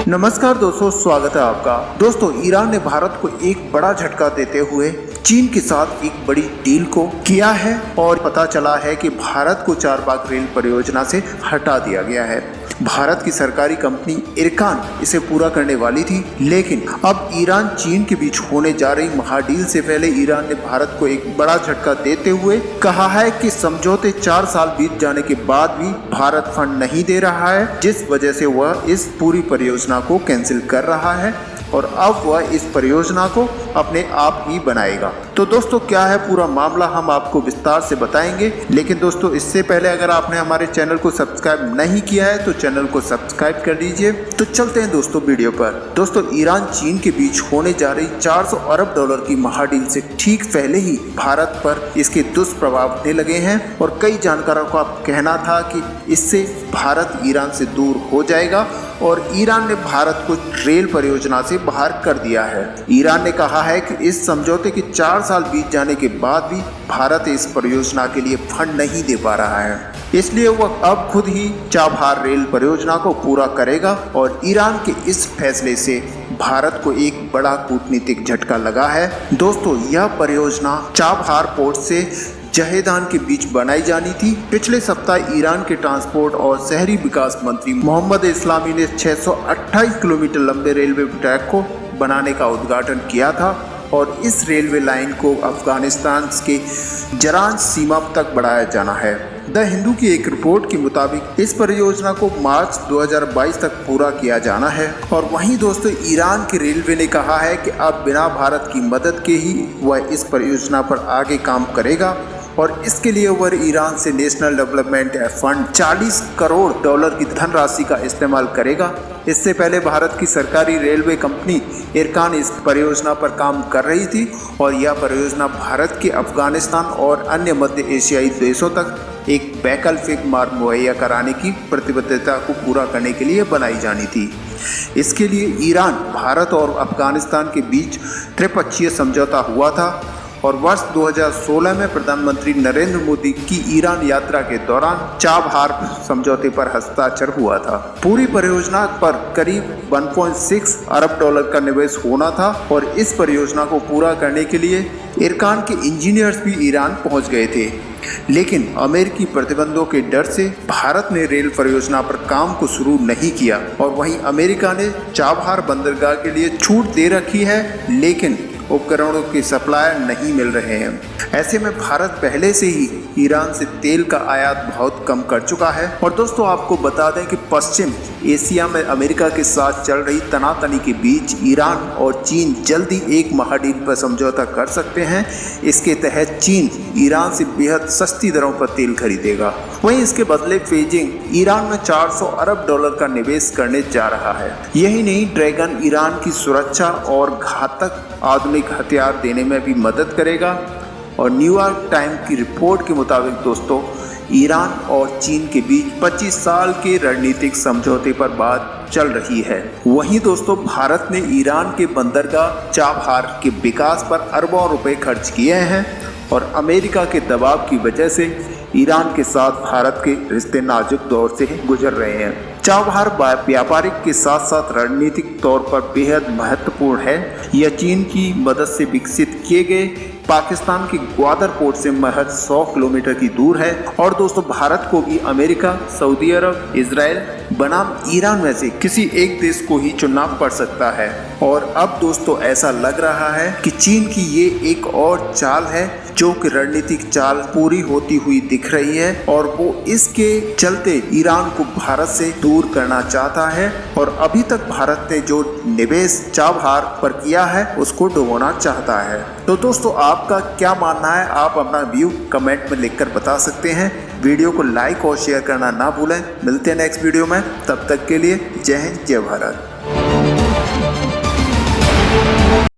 नमस्कार दोस्तों, स्वागत है आपका। दोस्तों, ईरान ने भारत को एक बड़ा झटका देते हुए चीन के साथ एक बड़ी डील को किया है और पता चला है कि भारत को चाबहार रेल परियोजना से हटा दिया गया है। भारत की सरकारी कंपनी इरकान इसे पूरा करने वाली थी, लेकिन अब ईरान चीन के बीच होने जा रही महाडील से पहले ईरान ने भारत को एक बड़ा झटका देते हुए कहा है कि समझौते 4 साल बीत जाने के बाद भी भारत फंड नहीं दे रहा है, जिस वजह से वह इस पूरी परियोजना को कैंसिल कर रहा है और अब वह इस परियोजना को अपने आप ही बनाएगा। तो दोस्तों, क्या है पूरा मामला हम आपको विस्तार से बताएंगे, लेकिन दोस्तों इससे पहले अगर आपने हमारे चैनल को सब्सक्राइब नहीं किया है तो चैनल को सब्सक्राइब कर लीजिए। तो चलते हैं दोस्तों वीडियो पर। दोस्तों, ईरान चीन के बीच होने जा रही 400 अरब डॉलर की महाडील से ठीक पहले ही भारत पर इसके दुष्प्रभाव होने लगे हैं और कई जानकारों का कहना था कि इससे भारत ईरान से दूर हो जाएगा और ईरान ने भारत को रेल परियोजना से बाहर कर दिया है। ईरान ने कहा है कि इस समझौते के 4 साल बीत जाने के बाद भी भारत इस परियोजना के लिए फंड नहीं दे पा रहा है, इसलिए वह अब खुद ही चाबहार रेल परियोजना को पूरा करेगा और ईरान के इस फैसले से भारत को एक बड़ा कूटनीतिक झटका लगा है। दोस्तों, यह परियोजना चाबहार पोर्ट से जहेदान के बीच बनाई जानी थी। पिछले सप्ताह ईरान के ट्रांसपोर्ट और शहरी विकास मंत्री मोहम्मद इस्लामी ने 628 किलोमीटर लंबे रेलवे ट्रैक को बनाने का उद्घाटन किया था और इस रेलवे लाइन को अफगानिस्तान के जरान सीमा तक बढ़ाया जाना है। द हिंदू की एक रिपोर्ट के मुताबिक इस परियोजना को मार्च 2022 तक पूरा किया जाना है। और वहीं दोस्तों, ईरान के रेलवे ने कहा है कि अब बिना भारत की मदद के ही वह इस परियोजना पर आगे काम करेगा और इसके लिए वह ईरान से national development fund 40 crore dollar की धनराशि का इस्तेमाल करेगा। इससे पहले भारत की सरकारी रेलवे कंपनी इरकान इस परियोजना पर काम कर रही थी और यह परियोजना भारत के अफगानिस्तान और अन्य मध्य एशियाई देशों तक एक वैकल्पिक मार्ग मुहैया कराने की प्रतिबद्धता को पूरा करने के लिए बनाई जानी थी। इसके लिए ईरान, भारत और अफगानिस्तान के बीच त्रिपक्षीय समझौता हुआ था और वर्ष 2016 में प्रधानमंत्री नरेंद्र मोदी की ईरान यात्रा के दौरान चाबहार समझौते पर हस्ताक्षर हुआ था। पूरी परियोजना पर करीब 1.6 अरब डॉलर का निवेश होना था और इस परियोजना को पूरा करने के लिए इरकान के इंजीनियर्स भी ईरान पहुंच गए थे, लेकिन अमेरिकी प्रतिबंधों के डर से भारत ने रेल परियोजना पर काम को शुरू नहीं किया और वहीं अमेरिका ने चाबहार बंदरगाह के लिए छूट दे रखी है, लेकिन उपकरणों के सप्लायर नहीं मिल रहे हैं। ऐसे में भारत पहले से ही ईरान से तेल का आयात बहुत कम कर चुका है। और दोस्तों, आपको बता दें कि पश्चिम एशिया में अमेरिका के साथ चल रही तनातनी के बीच ईरान और चीन जल्दी एक महाडील पर समझौता कर सकते हैं। इसके तहत चीन ईरान से बेहद सस्ती दरों पर तेल खरीदेगा। वहीं इसके बदले बीजिंग ईरान में 400 अरब डॉलर का निवेश करने जा रहा है। यही नहीं, ड्रैगन ईरान की सुरक्षा और घातक आधुनिक हथियार देने में भी मदद करेगा। और न्यूयॉर्क टाइम की रिपोर्ट के मुताबिक दोस्तों, ईरान और चीन के बीच 25 साल के रणनीतिक समझौते पर बात चल रही है। वहीं दोस्तों, भारत ने ईरान के बंदरगाह चाबहार के विकास पर अरबों रुपए खर्च किए हैं और अमेरिका के दबाव की वजह से ईरान के साथ भारत के रिश्ते नाजुक दौर से गुजर रहे हैं। चाबहार व्यापारिक के साथ साथ रणनीतिक तौर पर बेहद महत्वपूर्ण है। यह चीन की मदद से विकसित किए गए पाकिस्तान के ग्वादर पोर्ट से महज 100 किलोमीटर की दूर है। और दोस्तों, भारत को भी अमेरिका, सऊदी अरब, इजराइल बनाम ईरान में से किसी एक देश को ही चुनना पड़ सकता है। और अब दोस्तों, ऐसा लग रहा है कि चीन की ये एक और चाल है जो कि रणनीतिक चाल पूरी होती हुई दिख रही है और वो इसके चलते ईरान को भारत से दूर करना चाहता है और अभी तक भारत ने जो निवेश चाबहार पर किया है उसको डुबोना चाहता है। तो दोस्तों, आपका क्या मानना है? आप अपना व्यू कमेंट में लिखकर बता सकते हैं। वीडियो को लाइक और शेयर करना ना भूलें। मिलते हैं नेक्स्ट वीडियो में, तब तक के लिए जय हिंद, जय भारत।